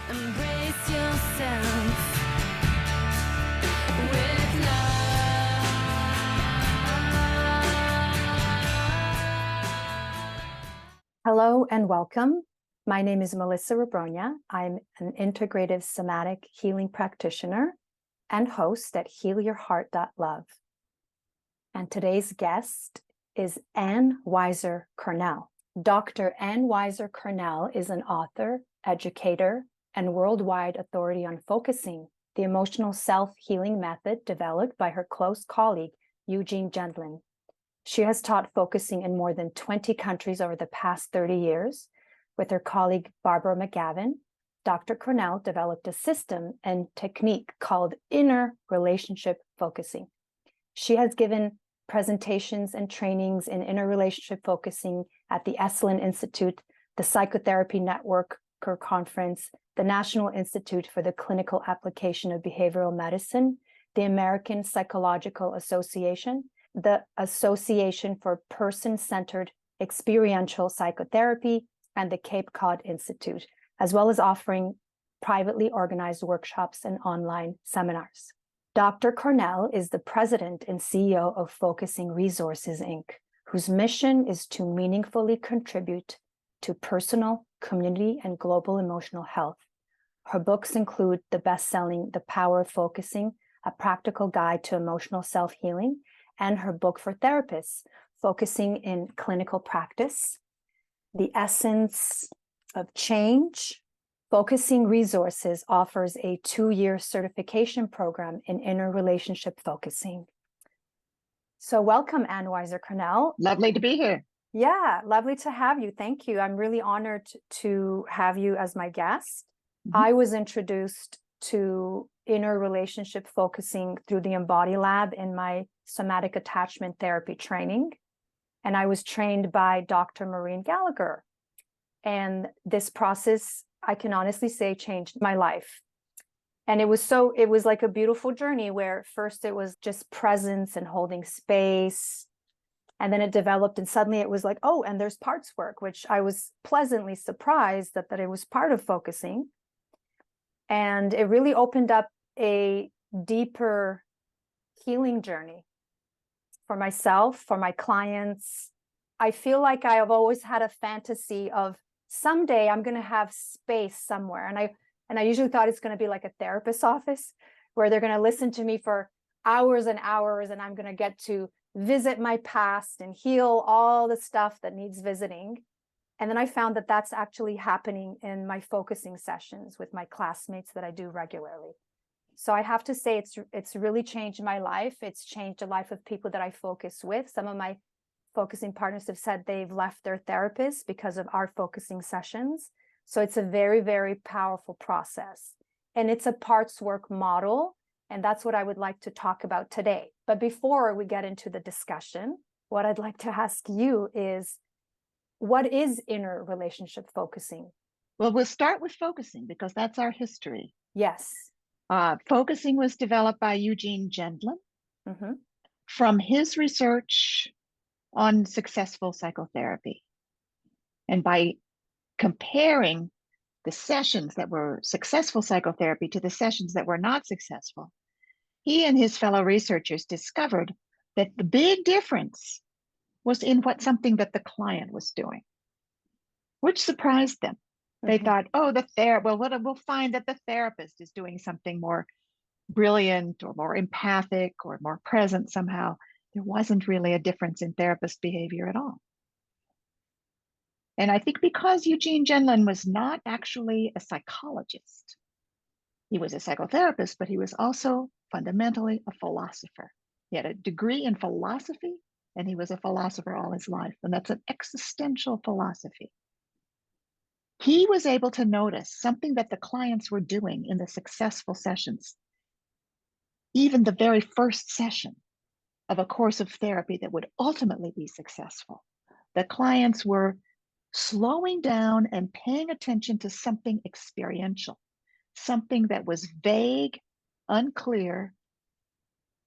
Embrace yourself with love. Hello and welcome. My name is Melissa Rebronja. I'm an integrative somatic healing practitioner and host at HEALYOURHEART.LOVE. And today's guest is Ann Weiser Cornell. Dr. Ann Weiser Cornell is an author, educator, and worldwide authority on focusing, the emotional self-healing method developed by her close colleague, Eugene Gendlin. She has taught focusing in more than 20 countries over the past 30 years. With her colleague, Barbara McGavin, Dr. Cornell developed a system and technique called inner relationship focusing. She has given presentations and trainings in inner relationship focusing at the Esalen Institute, the Psychotherapy Networker Conference, the National Institute for the Clinical Application of Behavioral Medicine, the American Psychological Association, the Association for Person-Centered Experiential Psychotherapy, and the Cape Cod Institute, as well as offering privately organized workshops and online seminars. Dr. Cornell is the president and CEO of Focusing Resources, Inc., whose mission is to meaningfully contribute to personal, community, and global emotional health. Her books include the bestselling The Power of Focusing, A Practical Guide to Emotional Self-Healing, and her book for therapists, Focusing in Clinical Practice, The Essence of Change. Focusing Resources offers a 2-year certification program in inner relationship focusing. So welcome, Ann Weiser Cornell. Lovely to be here. Yeah, lovely to have you. Thank you. I'm really honored to have you as my guest. I was introduced to inner relationship focusing through the Embody Lab in my somatic attachment therapy training. And I was trained by Dr. Maureen Gallagher. And this process, I can honestly say, changed my life. And it was like a beautiful journey where first it was just presence and holding space. And then it developed and suddenly it was like, oh, and there's parts work, which I was pleasantly surprised that it was part of focusing. And it really opened up a deeper healing journey for myself, for my clients. I feel like I have always had a fantasy of someday I'm going to have space somewhere. And I usually thought it's going to be like a therapist's office where they're going to listen to me for hours and hours, and I'm going to get to visit my past and heal all the stuff that needs visiting. And then I found that that's actually happening in my focusing sessions with my classmates that I do regularly. So I have to say it's really changed my life. It's changed the life of people that I focus with. Some of my focusing partners have said they've left their therapists because of our focusing sessions. So it's a very, very powerful process. And it's a parts work model. And that's what I would like to talk about today. But before we get into the discussion, what I'd like to ask you is, what is inner relationship focusing? Well, we'll start with focusing because that's our history. Yes. Focusing was developed by Eugene Gendlin from his research on successful psychotherapy. And by comparing the sessions that were successful psychotherapy to the sessions that were not successful, he and his fellow researchers discovered that the big difference was in something that the client was doing, which surprised them. They thought, oh, we'll find that the therapist is doing something more brilliant or more empathic or more present somehow. There wasn't really a difference in therapist behavior at all. And I think because Eugene Gendlin was not actually a psychologist, he was a psychotherapist, but he was also fundamentally a philosopher. He had a degree in philosophy, and he was a philosopher all his life, and that's an existential philosophy. He was able to notice something that the clients were doing in the successful sessions, even the very first session of a course of therapy that would ultimately be successful. The clients were slowing down and paying attention to something experiential, something that was vague, unclear,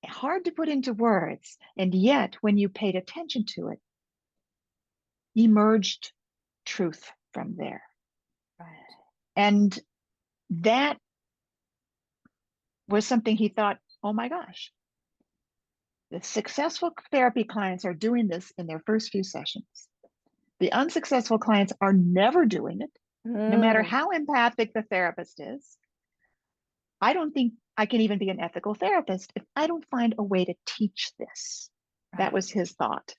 hard to put into words, and yet when you paid attention to it, emerged truth from there. Right. And that was something he thought, oh my gosh, the successful therapy clients are doing this in their first few sessions. The unsuccessful clients are never doing it, no matter how empathic the therapist is. I don't think I can even be an ethical therapist if I don't find a way to teach this. Right. That was his thought.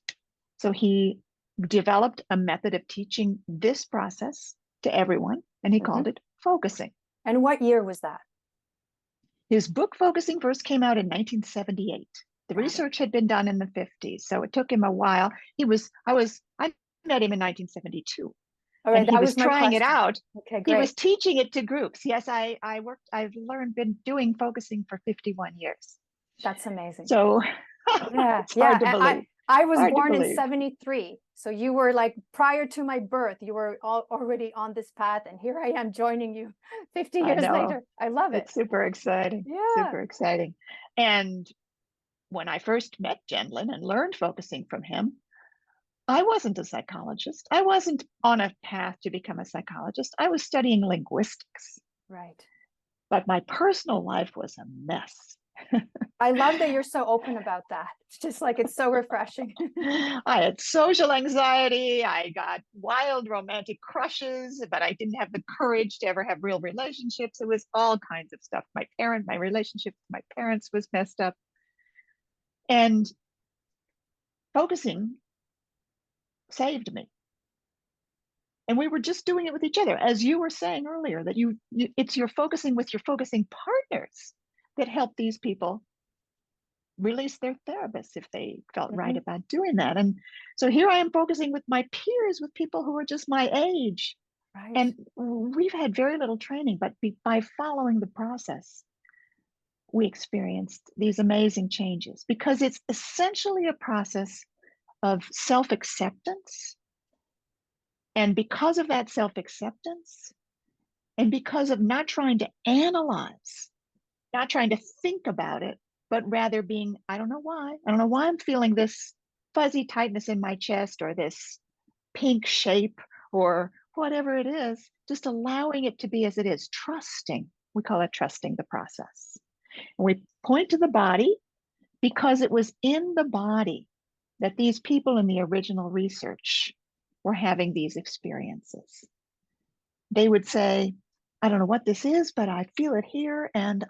So he developed a method of teaching this process to everyone, and he called it focusing. And what year was that? His book Focusing first came out in 1978. The research had been done in the 50s, so it took him a while. I met him in 1972. All right, and he was trying it out. Okay, great. He was teaching it to groups. Yes, I've been doing focusing for 51 years. That's amazing. So it's hard to believe. I was born in 73. So you were like prior to my birth, you were already on this path. And here I am joining you 50 years later. I love it. It's super exciting. Yeah. Super exciting. And when I first met Gendlin and learned focusing from him, I wasn't a psychologist. I wasn't on a path to become a psychologist. I was studying linguistics. Right. But my personal life was a mess. I love that you're so open about that. It's just like, it's so refreshing. I had social anxiety. I got wild romantic crushes, but I didn't have the courage to ever have real relationships. It was all kinds of stuff. My relationship with my parents was messed up. And focusing saved me. And we were just doing it with each other. As you were saying earlier, that it's your focusing with your focusing partners that help these people release their therapists if they felt right about doing that. And so here I am focusing with my peers, with people who are just my age. Right. And we've had very little training, but by following the process, we experienced these amazing changes, because it's essentially a process of self-acceptance. And because of that self-acceptance, and because of not trying to analyze, not trying to think about it, but rather being, I don't know why I'm feeling this fuzzy tightness in my chest, or this pink shape, or whatever it is, just allowing it to be as it is, trusting. We call it trusting the process. And we point to the body, because it was in the body that these people in the original research were having these experiences. They would say, I don't know what this is, but I feel it here, and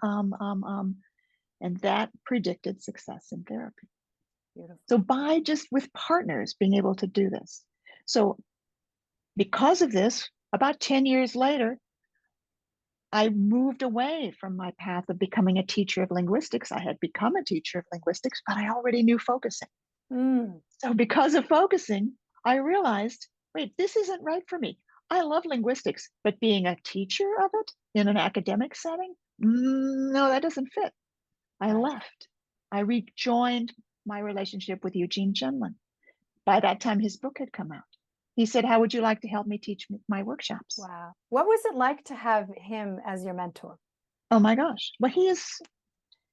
that predicted success in therapy. Beautiful. So by just with partners being able to do this. So because of this, about 10 years later, I moved away from my path of becoming a teacher of linguistics. I had become a teacher of linguistics, but I already knew focusing. So because of focusing, I realized, wait, this isn't right for me. I love linguistics, but being a teacher of it in an academic setting, no, that doesn't fit. I left. I rejoined my relationship with Eugene Gendlin. By that time, his book had come out. He said, how would you like to help me teach my workshops? Wow. What was it like to have him as your mentor? Oh my gosh. Well, he is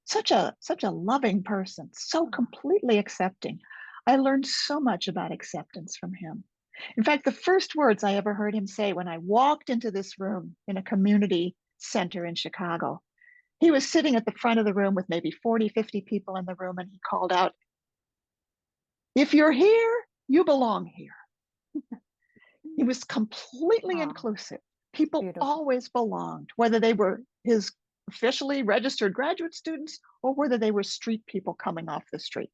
such a loving person, so completely accepting. I learned so much about acceptance from him. In fact, the first words I ever heard him say when I walked into this room in a community center in Chicago, he was sitting at the front of the room with maybe 40, 50 people in the room, and he called out, if you're here, you belong here. He was completely inclusive. People always belonged, whether they were his officially registered graduate students or whether they were street people coming off the street.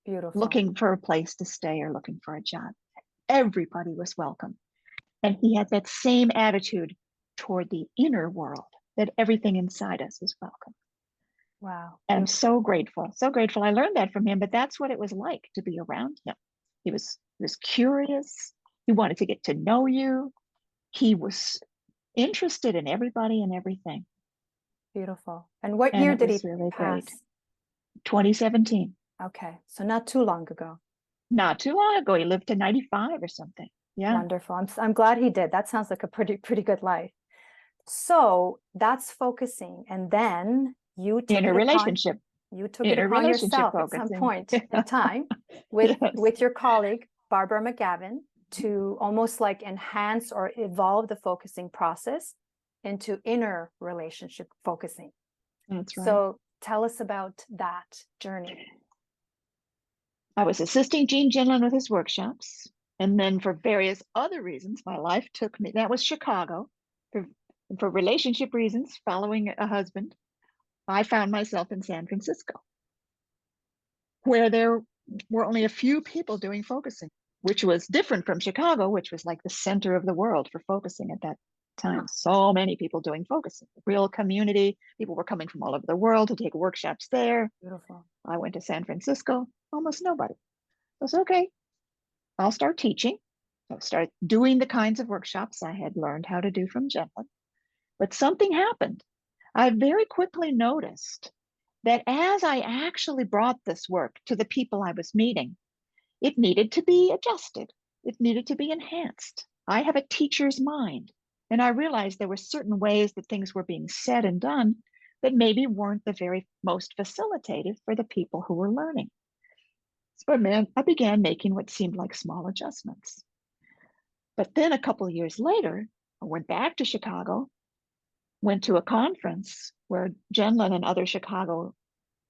Beautiful. Looking for a place to stay or looking for a job. Everybody was welcome. And he had that same attitude toward the inner world, that everything inside us is welcome. Wow. And I'm so grateful, so grateful I learned that from him, but that's what it was like to be around him. He was curious. He wanted to get to know you. He was interested in everybody and everything. Beautiful. And what year did he really pass? Great. 2017. Okay. So not too long ago. Not too long ago. He lived to 95 or something. Yeah. Wonderful. I'm glad he did. That sounds like a pretty good life. So that's focusing. And then you took in a relationship. You took it upon yourself at some point in time with your colleague, Barbara McGavin, to almost like enhance or evolve the focusing process. into inner relationship focusing. That's right. So tell us about that journey. I was assisting Eugene Gendlin with his workshops. And then for various other reasons, my life took me, that was Chicago. For relationship reasons, following a husband, I found myself in San Francisco, where there were only a few people doing focusing, which was different from Chicago, which was like the center of the world for focusing at that time. So many people doing focusing, real community. People were coming from all over the world to take workshops there. Beautiful. I went to San Francisco, almost nobody. I was okay, I'll start teaching. I'll start doing the kinds of workshops I had learned how to do from Gendlin. But something happened. I very quickly noticed that as I actually brought this work to the people I was meeting, it needed to be adjusted. It needed to be enhanced. I have a teacher's mind, and I realized there were certain ways that things were being said and done that maybe weren't the very most facilitative for the people who were learning. So I began making what seemed like small adjustments. But then a couple of years later, I went back to Chicago, went to a conference where Gendlin and other Chicago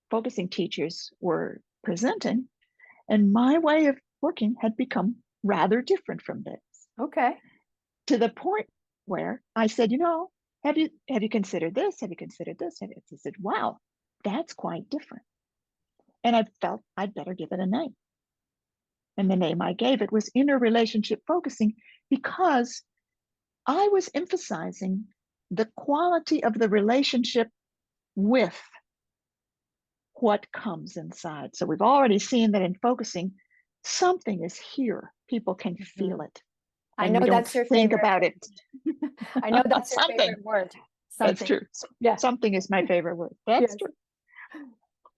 focusing teachers were presenting, and my way of working had become rather different from this. Okay. To the point where I said, have you considered this? Have you considered this? I said, wow, that's quite different. And I felt I'd better give it a name. And the name I gave it was inner relationship focusing, because I was emphasizing the quality of the relationship with what comes inside. So we've already seen that in focusing, something is here. People can feel it. I know that's your think favorite. about it. I know that's your Something. favorite word. Something. That's true. Yeah. Something is my favorite word. That's true.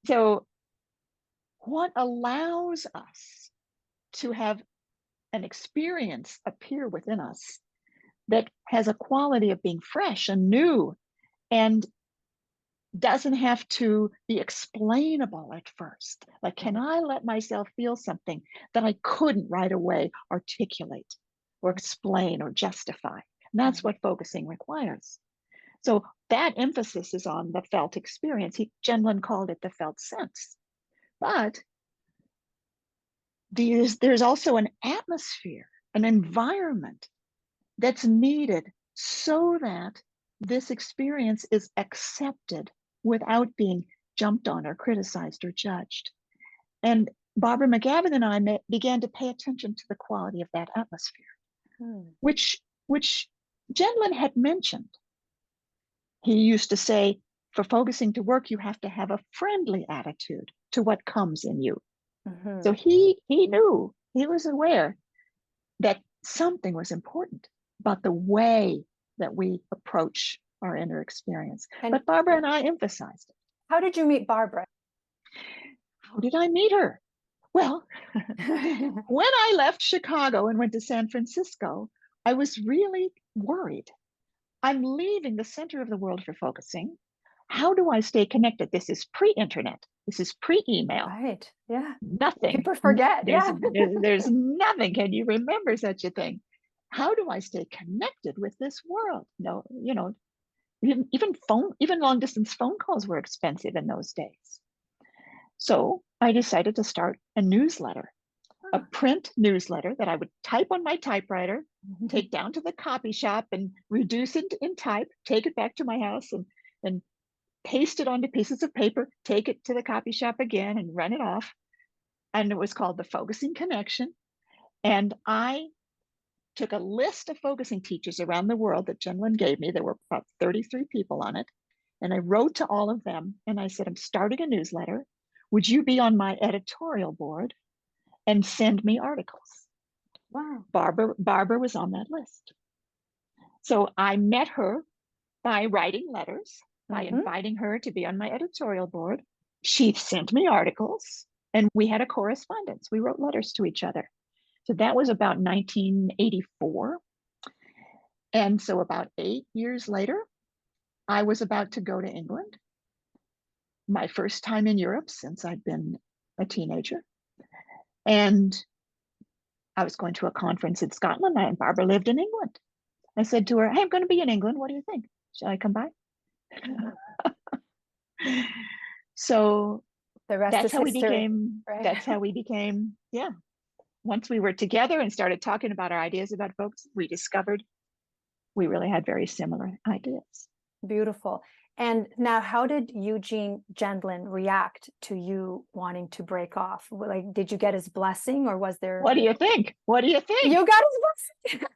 So what allows us to have an experience appear within us that has a quality of being fresh and new and doesn't have to be explainable at first? Like, can I let myself feel something that I couldn't right away articulate or explain or justify? And that's what focusing requires. So that emphasis is on the felt experience. Gendlin called it the felt sense. But there's also an atmosphere, an environment that's needed so that this experience is accepted without being jumped on or criticized or judged. And Barbara McGavin and I began to pay attention to the quality of that atmosphere, which Gendlin had mentioned. He used to say, for focusing to work, you have to have a friendly attitude to what comes in you. So he knew, he was aware that something was important about the way that we approach our inner experience. But Barbara and I emphasized it. How did you meet Barbara? How did I meet her? Well, when I left Chicago and went to San Francisco, I was really worried. I'm leaving the center of the world for focusing. How do I stay connected? This is pre-internet. This is pre-email. Right. Yeah. Nothing. People forget. There's nothing. Can you remember such a thing? How do I stay connected with this world? No, even long distance phone calls were expensive in those days. So I decided to start a newsletter, a print newsletter that I would type on my typewriter, take down to the copy shop and reduce it in type, take it back to my house and paste it onto pieces of paper, take it to the copy shop again and run it off. And it was called The Focusing Connection. And I took a list of focusing teachers around the world that Gendlin gave me. There were about 33 people on it. And I wrote to all of them and I said, I'm starting a newsletter. Would you be on my editorial board and send me articles? Wow. Barbara was on that list. So I met her by writing letters, by inviting her to be on my editorial board. She sent me articles and we had a correspondence. We wrote letters to each other. So that was about 1984. And so about 8 years later, I was about to go to England. My first time in Europe since I'd been a teenager. And I was going to a conference in Scotland and Barbara lived in England. I said to her, hey, I'm going to be in England. What do you think? Shall I come by? So The rest that's is how history, we became, right? that's how we became, yeah. Once we were together and started talking about our ideas about folks, we discovered we really had very similar ideas. Beautiful. And now, how did Eugene Gendlin react to you wanting to break off? Like, did you get his blessing, or was there? What do you think? What do you think? You got his blessing.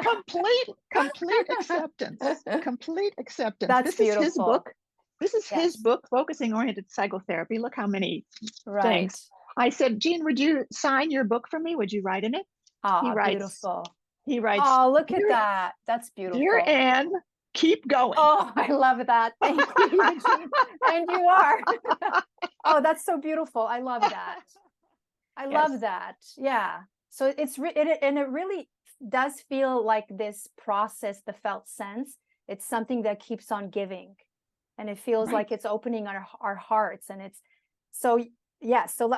Complete acceptance. Complete acceptance. That's this beautiful. is his book. This is Yes. his book, Focusing Oriented Psychotherapy. Look how many Right. things. I said, Gene, would you sign your book for me? Would you write in it? Oh, He writes, beautiful. He writes, Oh, look at that. That's beautiful. Dear Ann, keep going. Oh, I love that. Thank you, Eugene. And you are. Oh, that's so beautiful. I love that. I love that. Yeah. So it's and it really does feel like this process, the felt sense. It's something that keeps on giving, and it feels like it's opening our hearts. And it's so, yeah. So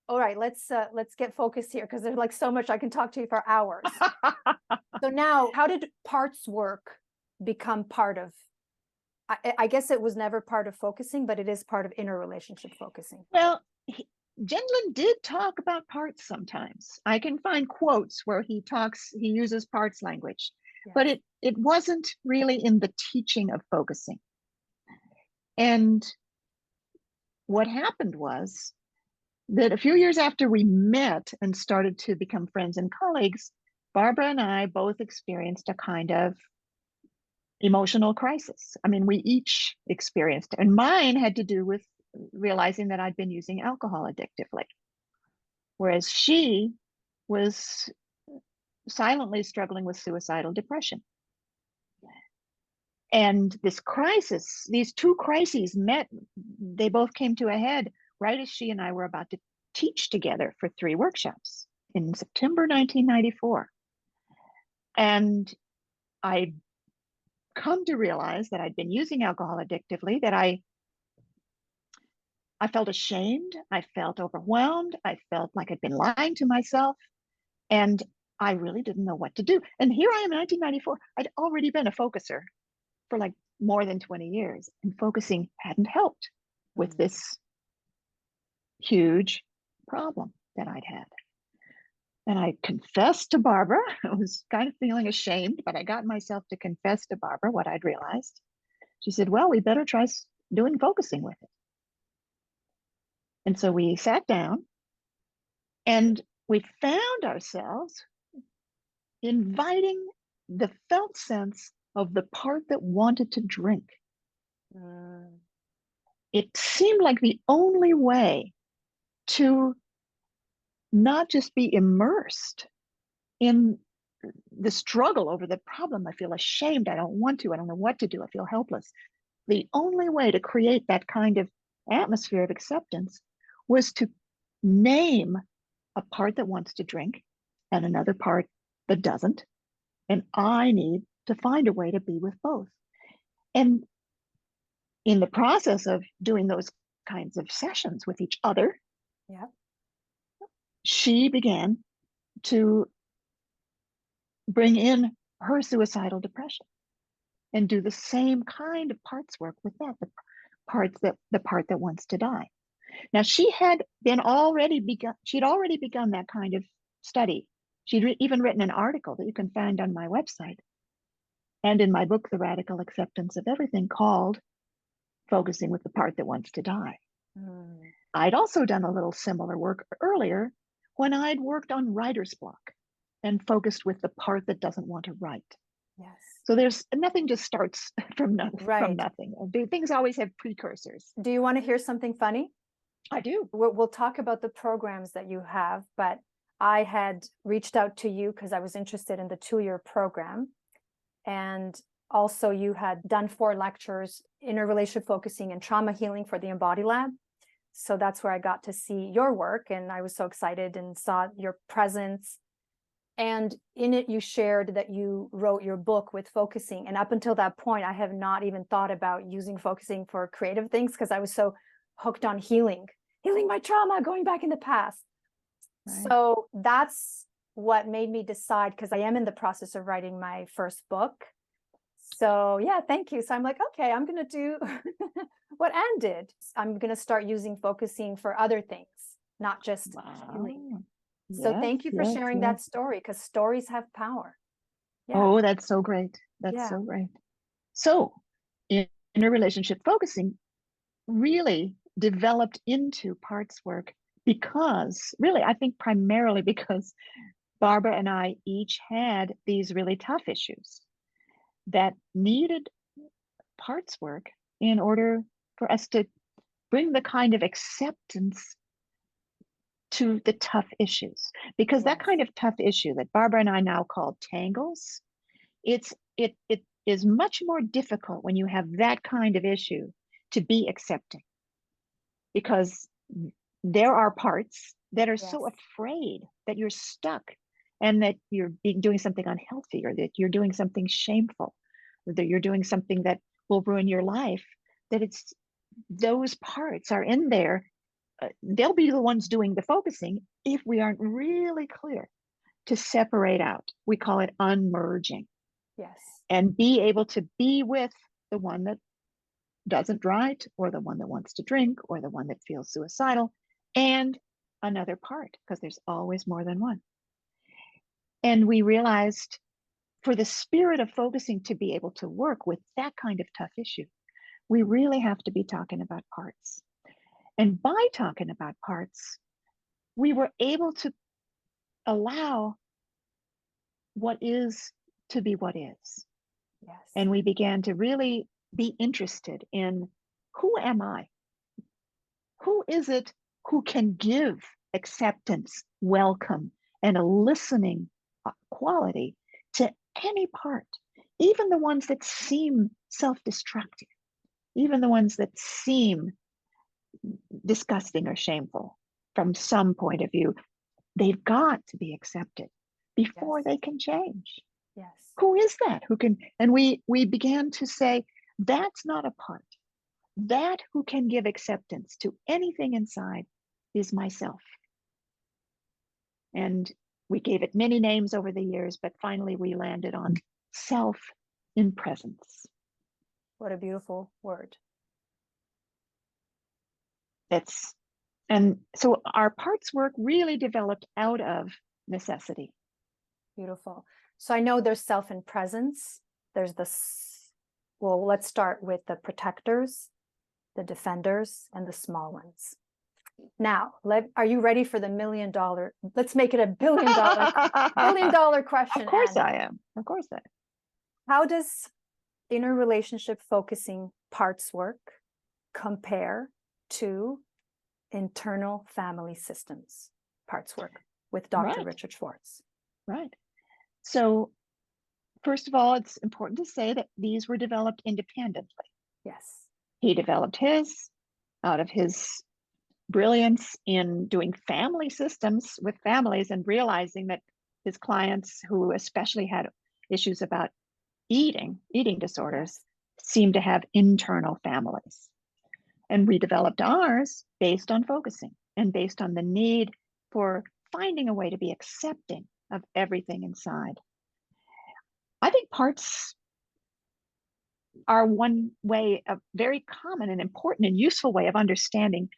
all right, let's get focused here, because there's like so much I can talk to you for hours. So now, how did parts work become part of? I guess it was never part of focusing, but it is part of inner relationship focusing. Well, Gendlin did talk about parts sometimes. I can find quotes where he uses parts language, but it wasn't really in the teaching of focusing. And what happened was that a few years after we met and started to become friends and colleagues, Barbara and I both experienced a kind of emotional crisis. I mean, we each experienced it. And mine had to do with realizing that I'd been using alcohol addictively, whereas she was silently struggling with suicidal depression. And this crisis, these two crises met, they both came to a head right as she and I were about to teach together for 3 workshops in September 1994. And I'd come to realize that I'd been using alcohol addictively, that I felt ashamed, I felt overwhelmed, I felt like I'd been lying to myself, and I really didn't know what to do. And here I am in 1994, I'd already been a focuser for like more than 20 years, and focusing hadn't helped with this huge problem that I'd had. And I confessed to Barbara. I was kind of feeling ashamed, but I got myself to confess to Barbara what I'd realized. She said, well, we better try doing focusing with it. And so we sat down and we found ourselves inviting the felt sense of the part that wanted to drink. It seemed like the only way to not just be immersed in the struggle over the problem. I feel ashamed. I don't want to. I don't know what to do. I feel helpless. The only way to create that kind of atmosphere of acceptance was to name a part that wants to drink and another part that doesn't. And I need to find a way to be with both. And in the process of doing those kinds of sessions with each other, she began to bring in her suicidal depression and do the same kind of parts work with that, the part that wants to die. Now, she'd already begun that kind of study. She'd even written an article that you can find on my website and in my book, The Radical Acceptance of Everything, called Focusing with the Part That Wants to Die. I'd also done a little similar work earlier when I'd worked on writer's block and focused with the part that doesn't want to write. Yes. So nothing just starts from nothing. Things always have precursors. Do you want to hear something funny? I do. We'll talk about the programs that you have, but I had reached out to you because I was interested in the 2-year program. And also you had done 4 lectures, inner relationship focusing and trauma healing for the Embody Lab. So that's where I got to see your work, and I was so excited and saw your presence. And in it, you shared that you wrote your book with focusing. And up until that point, I have not even thought about using focusing for creative things because I was so hooked on healing my trauma, going back in the past. Right. So that's what made me decide, because I am in the process of writing my first book. So yeah, thank you. So I'm like, okay, I'm going to do what Ann did. I'm going to start using focusing for other things, not just healing. So thank you for sharing that story, because stories have power. Yeah. Oh, that's so great. That's so great. So inner relationship focusing really developed into parts work because really, I think primarily because Barbara and I each had these really tough issues that needed parts work in order for us to bring the kind of acceptance to the tough issues. Because that kind of tough issue that Barbara and I now call tangles, it is much more difficult when you have that kind of issue to be accepting. Because there are parts that are so afraid that you're stuck and that you're doing something unhealthy, or that you're doing something shameful, or that you're doing something that will ruin your life, that it's those parts are in there. They'll be the ones doing the focusing if we aren't really clear to separate out. We call it unmerging. Yes. And be able to be with the one that doesn't write, or the one that wants to drink, or the one that feels suicidal, and another part, because there's always more than one. And we realized for the spirit of focusing to be able to work with that kind of tough issue, we really have to be talking about parts. And by talking about parts, we were able to allow what is to be what is. Yes. And we began to really be interested in, who am I? Who is it who can give acceptance, welcome, and a listening quality to any part, even the ones that seem self-destructive, even the ones that seem disgusting or shameful from some point of view? They've got to be accepted before they can change. Yes. Who is that who can? And we began to say, that's not a part. That who can give acceptance to anything inside is myself. And we gave it many names over the years, but finally we landed on self in presence. What a beautiful word. And so our parts work really developed out of necessity. Beautiful. So I know there's self in presence. There's this, well, let's start with the protectors, the defenders, and the small ones. Now, are you ready for the $1 million? Let's make it a $1 billion question. Of course, Ann. I am. Of course I am. How does inner relationship focusing parts work compare to internal family systems parts work with Dr. Richard Schwartz? Right. So first of all, it's important to say that these were developed independently. Yes. He developed his out of his brilliance in doing family systems with families, and realizing that his clients, who especially had issues about eating disorders, seemed to have internal families. And we developed ours based on focusing and based on the need for finding a way to be accepting of everything inside. I think parts are one way, a very common and important and useful way of understanding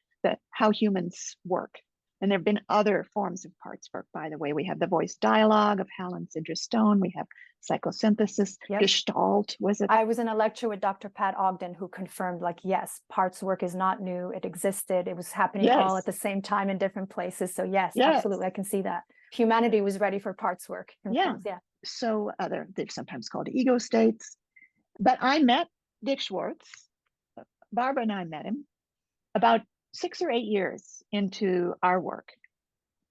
how humans work. And there have been other forms of parts work, by the way. We have the voice dialogue of Hal and Sidra Stone. We have psychosynthesis, Gestalt, was it? I was in a lecture with Dr. Pat Ogden, who confirmed, like, yes, parts work is not new. It existed. It was happening all at the same time in different places. So yes, absolutely. I can see that. Humanity was ready for parts work. So they're sometimes called ego states. But I met Dick Schwartz. Barbara and I met him about 6 or 8 years into our work.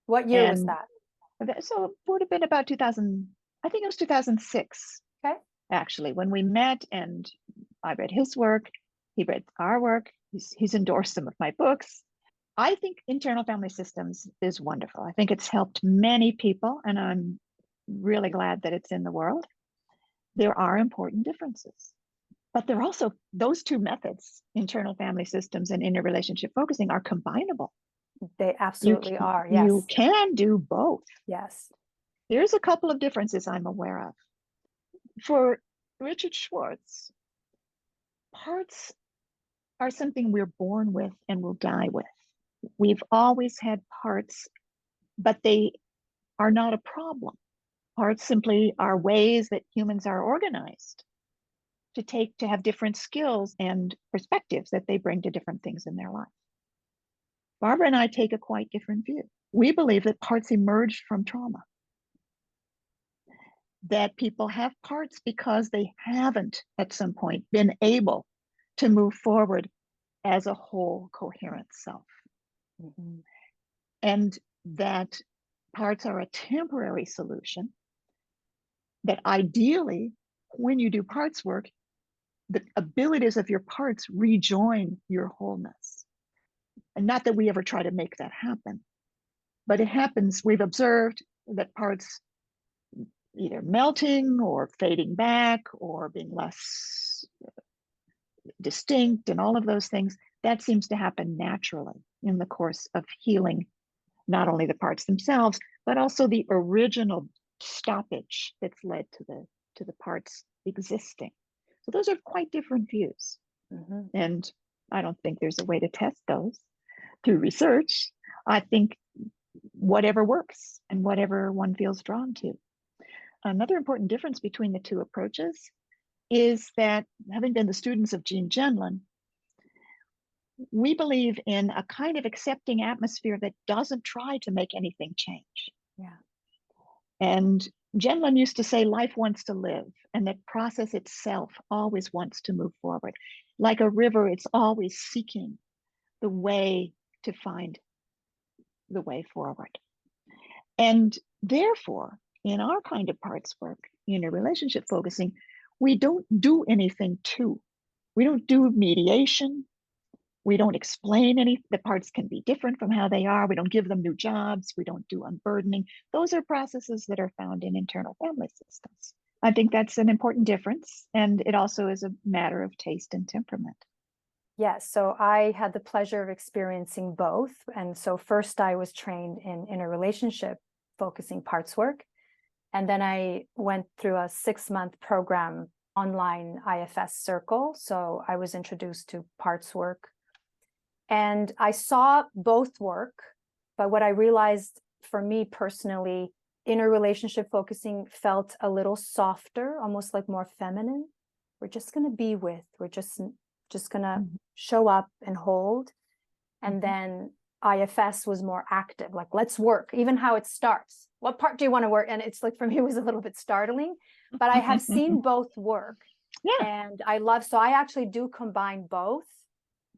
What year was that? So it would have been about 2000, I think it was 2006. Okay. Actually, when we met, and I read his work, he read our work, he's endorsed some of my books. I think internal family systems is wonderful. I think it's helped many people, and I'm really glad that it's in the world. There are important differences, but they're also, those two methods, internal family systems and inner relationship focusing, are combinable. They absolutely are. Yes. You can do both. Yes. There's a couple of differences I'm aware of. For Richard Schwartz, parts are something we're born with and will die with. We've always had parts, but they are not a problem. Parts simply are ways that humans are organized to have different skills and perspectives that they bring to different things in their life. Barbara and I take a quite different view. We believe that parts emerged from trauma, that people have parts because they haven't at some point been able to move forward as a whole coherent self. Mm-hmm. And that parts are a temporary solution, that ideally, when you do parts work, the abilities of your parts rejoin your wholeness. And not that we ever try to make that happen, but it happens. We've observed that parts either melting or fading back or being less distinct and all of those things, that seems to happen naturally in the course of healing, not only the parts themselves, but also the original stoppage that's led to the parts existing. So those are quite different views. Mm-hmm. And I don't think there's a way to test those through research. I think whatever works and whatever one feels drawn to. Another important difference between the two approaches is that, having been the students of Eugene Gendlin, we believe in a kind of accepting atmosphere that doesn't try to make anything change. Yeah. And Gendlin used to say life wants to live, and that process itself always wants to move forward. Like a river, it's always seeking the way to find the way forward. And therefore, in our kind of parts work, inner relationship focusing, we don't do anything to. We don't do mediation. We don't explain the parts can be different from how they are. We don't give them new jobs. We don't do unburdening. Those are processes that are found in internal family systems. I think that's an important difference. And it also is a matter of taste and temperament. Yes, so I had the pleasure of experiencing both. And so first I was trained in inner relationship focusing parts work. And then I went through a 6-month program, online IFS circle. So I was introduced to parts work. And I saw both work, but what I realized for me personally, inner relationship focusing felt a little softer, almost like more feminine. We're just going to be with, we're just going to show up and hold. And then IFS was more active, like let's work, even how it starts. What part do you want to work? And it's like, for me, it was a little bit startling, but I have seen both work. Yeah. And so I actually do combine both.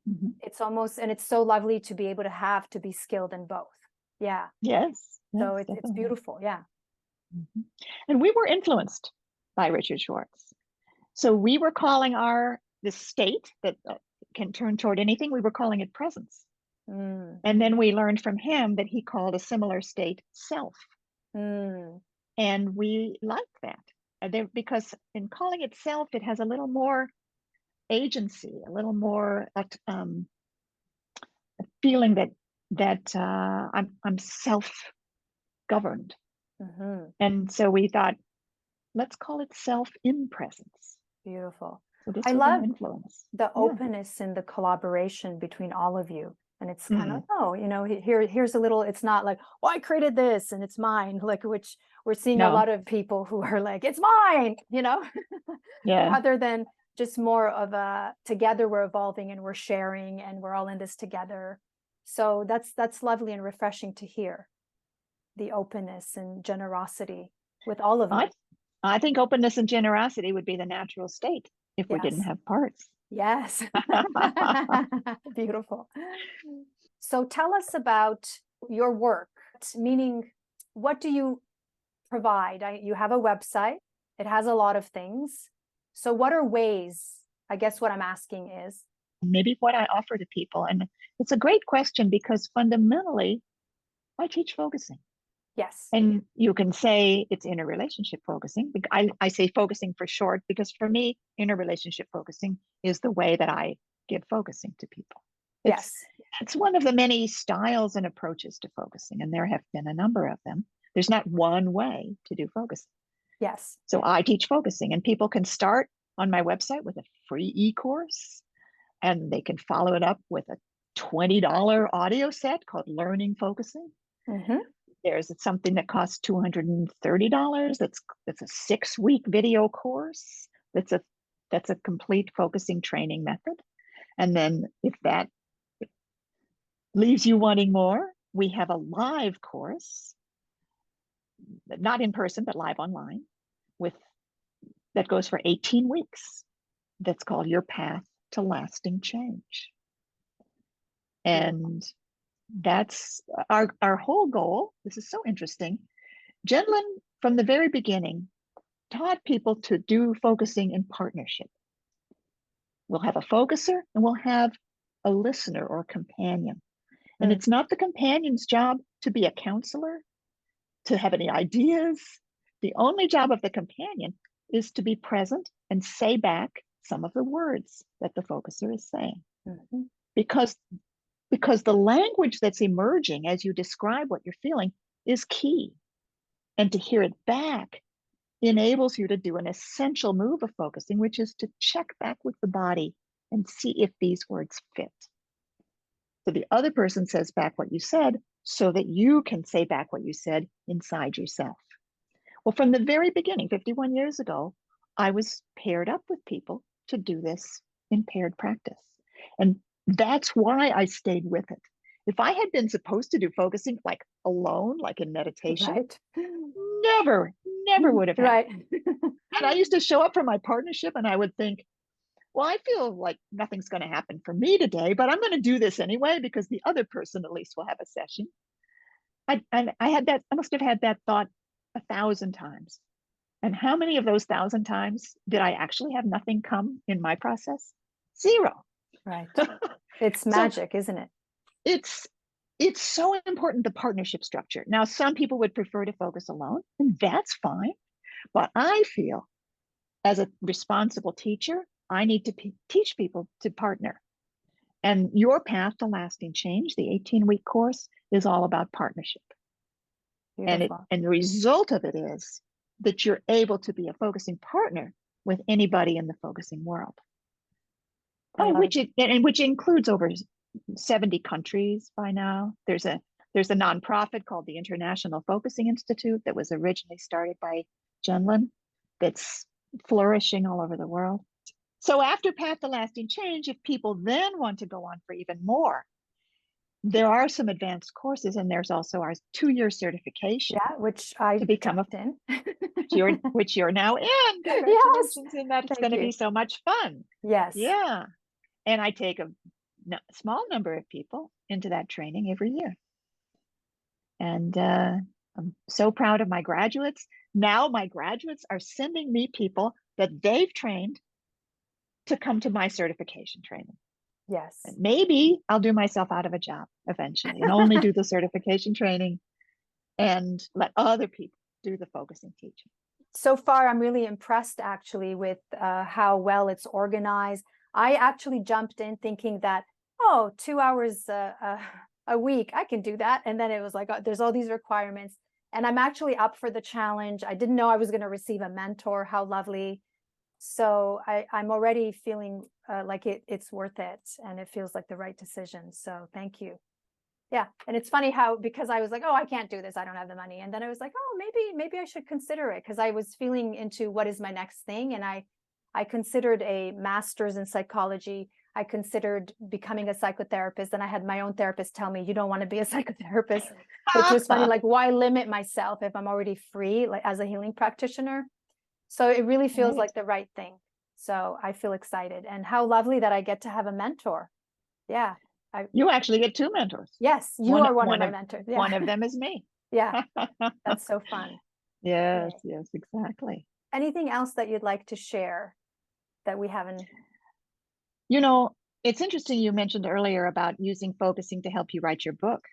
Mm-hmm. It's almost, and it's so lovely to be able to be skilled in both. Yeah. Yes. So it's beautiful. Yeah. Mm-hmm. And we were influenced by Richard Schwartz. So we were calling this state that can turn toward anything, we were calling it presence. Mm. And then we learned from him that he called a similar state self. Mm. And we liked that because in calling it self, it has a little more agency, a little more a feeling that I'm self-governed. Mm-hmm. And so we thought, let's call it self in presence. Beautiful. So I love the openness and the collaboration between all of you. And it's kind of, here's a little, it's not like, I created this and it's mine, like, which we're seeing a lot of people who are like, it's mine, rather than just more of together we're evolving and we're sharing and we're all in this together. So that's lovely and refreshing to hear, the openness and generosity with all of you. I think openness and generosity would be the natural state if we didn't have parts. Yes. Beautiful. So tell us about your work, meaning what do you provide? You have a website. It has a lot of things. So what are ways, I guess what I'm asking is. Maybe what I offer to people. And it's a great question because fundamentally, I teach focusing. Yes. And you can say it's inner relationship focusing. I say focusing for short because for me, inner relationship focusing is the way that I give focusing to people. It's one of the many styles and approaches to focusing, and there have been a number of them. There's not one way to do focusing. Yes. So I teach focusing, and people can start on my website with a free e-course, and they can follow it up with a $20 audio set called Learning Focusing. There's something that costs $230. That's a 6-week video course. That's a complete focusing training method. And then if that leaves you wanting more, we have a live course, not in person, but live online, that goes for 18 weeks. That's called Your Path to Lasting Change. And that's our whole goal. This is so interesting. Gendlin, from the very beginning, taught people to do focusing in partnership. We'll have a focuser and we'll have a listener or companion. And it's not the companion's job to be a counselor, to have any ideas. The only job of the companion is to be present and say back some of the words that the focuser is saying. Because the language that's emerging as you describe what you're feeling is key. And to hear it back enables you to do an essential move of focusing, which is to check back with the body and see if these words fit. So the other person says back what you said so that you can say back what you said inside yourself. Well, from the very beginning, 51 years ago, I was paired up with people to do this in paired practice. And that's why I stayed with it. If I had been supposed to do focusing like alone, like in meditation, never would have happened. And I used to show up for my partnership and I would think, well, I feel like nothing's going to happen for me today, but I'm going to do this anyway because the other person at least will have a session. I must have had that thought 1,000 times. And how many of those 1,000 times did I actually have nothing come in my process? 0. Right. It's magic, isn't it? It's so important, the partnership structure. Now, some people would prefer to focus alone, and that's fine. But I feel as a responsible teacher, I need to teach people to partner. And Your Path to Lasting Change, the 18-week course, is all about partnership. And the result of it is that you're able to be a focusing partner with anybody in the focusing world. Which includes over 70 countries by now. There's a nonprofit called the International Focusing Institute that was originally started by Gendlin that's flourishing all over the world. So after Path to Lasting Change, if people then want to go on for even more, there are some advanced courses, and there's also our 2-year certification. Yeah, which I to become in. which you're now in. Congratulations, and that's going to be so much fun. Yes. Yeah. And I take a small number of people into that training every year. And I'm so proud of my graduates. Now my graduates are sending me people that they've trained to come to my certification training. Yes. And maybe I'll do myself out of a job eventually and only do the certification training and let other people do the focusing teaching. So far, I'm really impressed actually with how well it's organized. I actually jumped in thinking that, 2 hours a week, I can do that. And then it was like, there's all these requirements. And I'm actually up for the challenge. I didn't know I was going to receive a mentor. How lovely. So I'm already feeling like it's worth it. And it feels like the right decision. So thank you. Yeah. And it's funny how, because I was like, I can't do this, I don't have the money. And then I was like, maybe I should consider it, because I was feeling into what is my next thing. And I considered a master's in psychology. I considered becoming a psychotherapist. And I had my own therapist tell me, you don't want to be a psychotherapist, which was funny. Like, why limit myself if I'm already free, like as a healing practitioner? So it really feels like the right thing. So I feel excited, and how lovely that I get to have a mentor. Yeah. You actually get 2 mentors. Yes, you are one of my mentors. Yeah. One of them is me. Yeah, that's so fun. Yes, exactly. Anything else that you'd like to share that we haven't? It's interesting you mentioned earlier about using focusing to help you write your book.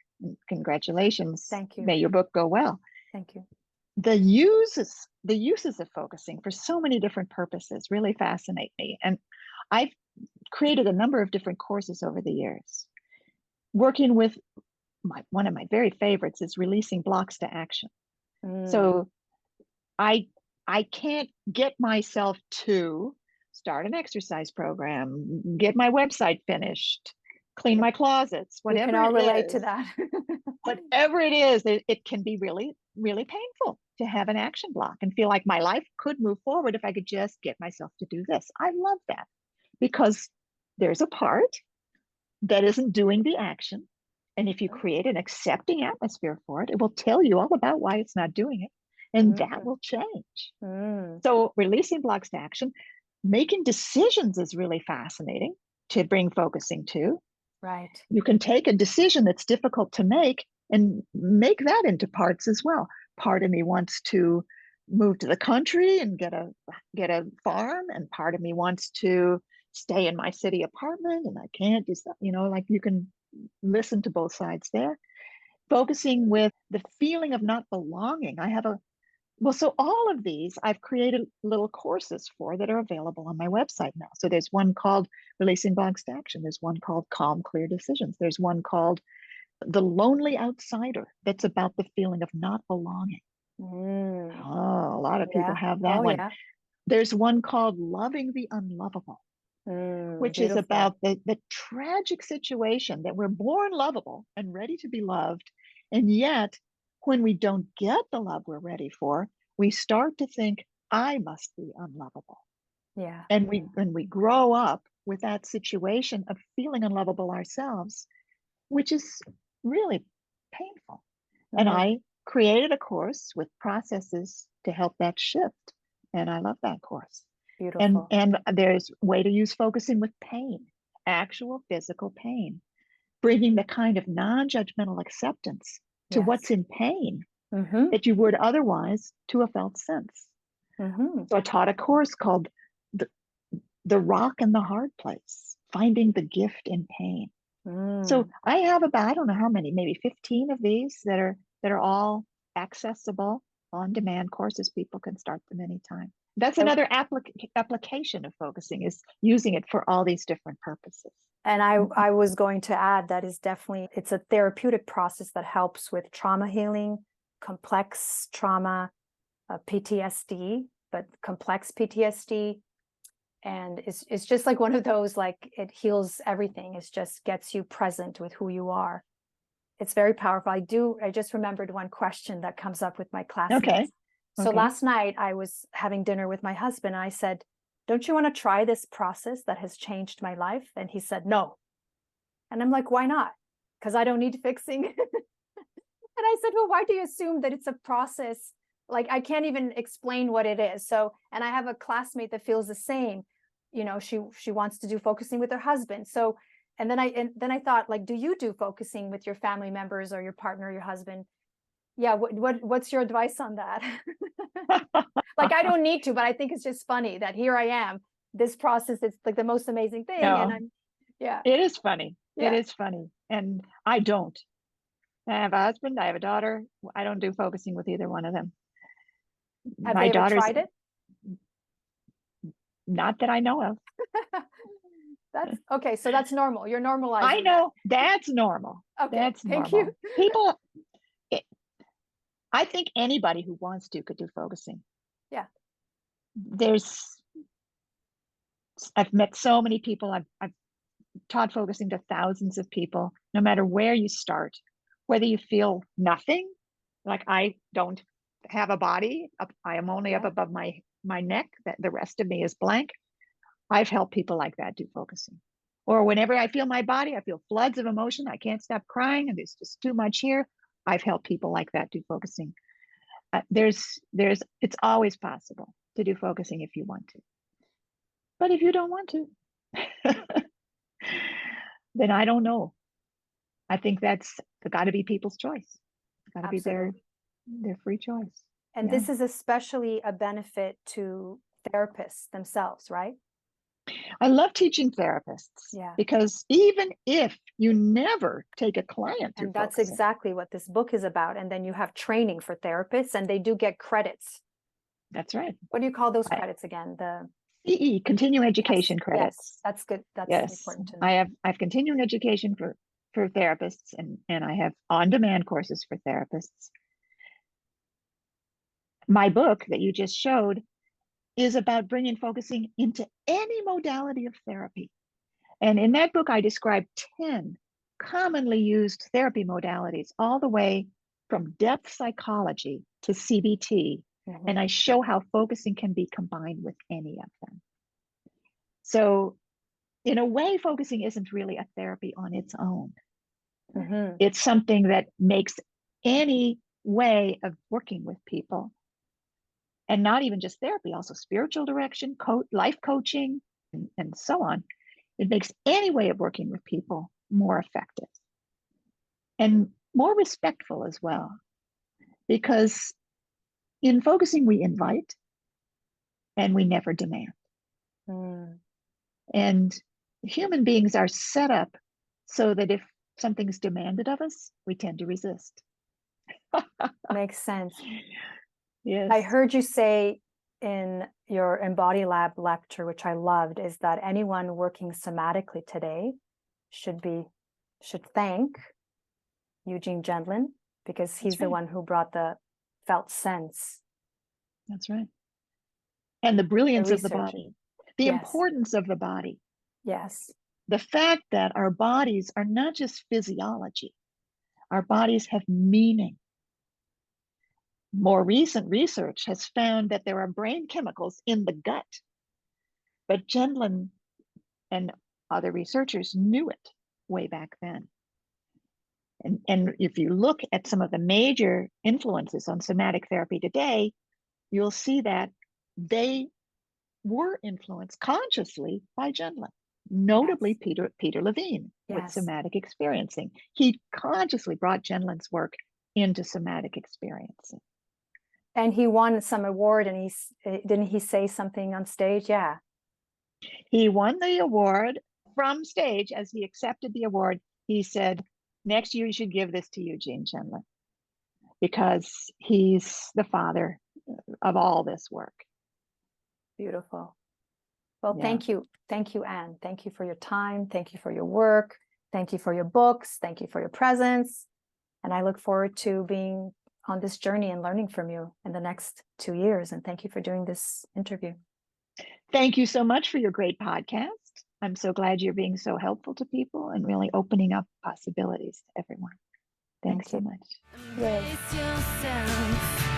Congratulations. Thank you. May your book go well. Thank you. The uses of focusing for so many different purposes really fascinate me. And I've created a number of different courses over the years. Working with one of my very favorites is releasing blocks to action. So I I can't get myself to start an exercise program, get my website finished, clean my closets, We whatever can all it relate is, to that. whatever it is, it can be really, really painful to have an action block and feel like my life could move forward if I could just get myself to do this. I love that because there's a part that isn't doing the action. And if you create an accepting atmosphere for it, it will tell you all about why it's not doing it. And that will change. So releasing blocks to action, making decisions is really fascinating to bring focusing to. Right. You can take a decision that's difficult to make and make that into parts as well. Part of me wants to move to the country and get a farm, and part of me wants to stay in my city apartment, and I can't do stuff, like you can listen to both sides there. Focusing with the feeling of not belonging. So all of these I've created little courses for that are available on my website now. So there's one called Releasing Blocks to Action. There's one called Calm, Clear Decisions. There's one called The Lonely Outsider. That's about the feeling of not belonging. Oh, a lot of people have that one. Yeah. There's one called Loving the Unlovable, which beautiful. Is about the tragic situation that we're born lovable and ready to be loved. And yet, when we don't get the love we're ready for, we start to think, I must be unlovable. Yeah. And when we grow up with that situation of feeling unlovable ourselves, which is really painful. And I created a course with processes to help that shift. And I love that course. Beautiful. And there's a way to use focusing with pain, actual physical pain, bringing the kind of non-judgmental acceptance to what's in pain that you would otherwise to a felt sense. So I taught a course called The Rock and the Hard Place, Finding the Gift in Pain. So I have about, I don't know how many, maybe 15 of these that are all accessible on-demand courses. People can start them anytime. That's another application of focusing, is using it for all these different purposes. And I was going to add that it's a therapeutic process that helps with trauma healing, complex trauma, PTSD, but complex PTSD. And it's just like one of those, like, it heals everything. It just gets you present with who you are. It's very powerful. I just remembered one question that comes up with my classmates. Okay. So last night I was having dinner with my husband and I said, don't you want to try this process that has changed my life? And he said, no. And I'm like, why not? Because I don't need fixing. And I said, well, why do you assume that it's a process? Like, I can't even explain what it is. So, and I have a classmate that feels the same. She wants to do focusing with her husband. So, and then I thought, like, do you do focusing with your family members or your partner, your husband? Yeah. What's your advice on that? Like, I don't need to, but I think it's just funny that here I am. This process is like the most amazing thing. No, and it is funny. Yeah. It is funny. And I don't. I have a husband. I have a daughter. I don't do focusing with either one of them. Have they ever tried it? Not that I know of. That's okay. So that's normal. You're normalizing. I know that's normal. Okay. That's Thank normal. you. People, I think anybody who wants to could do focusing. Yeah. I've met so many people. I've taught focusing to thousands of people. No matter where you start, whether you feel nothing, like I don't have a body, I am only up above my neck, that the rest of me is blank. I've helped people like that do focusing. Or whenever I feel my body, I feel floods of emotion, I can't stop crying and there's just too much here. I've helped people like that do focusing. It's always possible to do focusing if you want to. But if you don't want to, then I don't know. I think that's got to be people's choice. It's got to be their free choice. And this is especially a benefit to therapists themselves, right? I love teaching therapists because even if you never take a client through and that's focusing, exactly what this book is about. And then you have training for therapists and they do get credits. That's right. What do you call those credits again? The CE, continuing education credits. Yes, that's good. That's important to know. I have continuing education for therapists and I have on-demand courses for therapists. my book that you just showed is about bringing focusing into any modality of therapy. And in that book, I describe 10 commonly used therapy modalities, all the way from depth psychology to CBT. And I show how focusing can be combined with any of them. So in a way, focusing isn't really a therapy on its own. It's something that makes any way of working with people, and not even just therapy, also spiritual direction, life coaching, and so on. It makes any way of working with people more effective and more respectful as well. Because in focusing, we invite and we never demand. And human beings are set up so that if something's demanded of us, we tend to resist. Makes sense. Yes. I heard you say in your Embody Lab lecture, which I loved, is that anyone working somatically today should thank Eugene Gendlin, because he's the one who brought the felt sense. That's right. And the brilliance of the body, the importance of the body. Yes. The fact that our bodies are not just physiology, our bodies have meaning. More recent research has found that there are brain chemicals in the gut, but Gendlin and other researchers knew it way back then. And if you look at some of the major influences on somatic therapy today, you'll see that they were influenced consciously by Gendlin, notably Peter Levine with somatic experiencing. He consciously brought Gendlin's work into somatic experiencing. And he won some award, and didn't he say something on stage? Yeah. He won the award from stage. As he accepted the award, he said, next year you should give this to Eugene Gendlin, because he's the father of all this work. Beautiful. Well, thank you. Thank you, Ann. Thank you for your time. Thank you for your work. Thank you for your books. Thank you for your presence. And I look forward to being on this journey and learning from you in the next 2 years. And thank you for doing this interview. Thank you so much for your great podcast. I'm so glad you're being so helpful to people and really opening up possibilities to everyone. Thanks so much. Embrace yourself.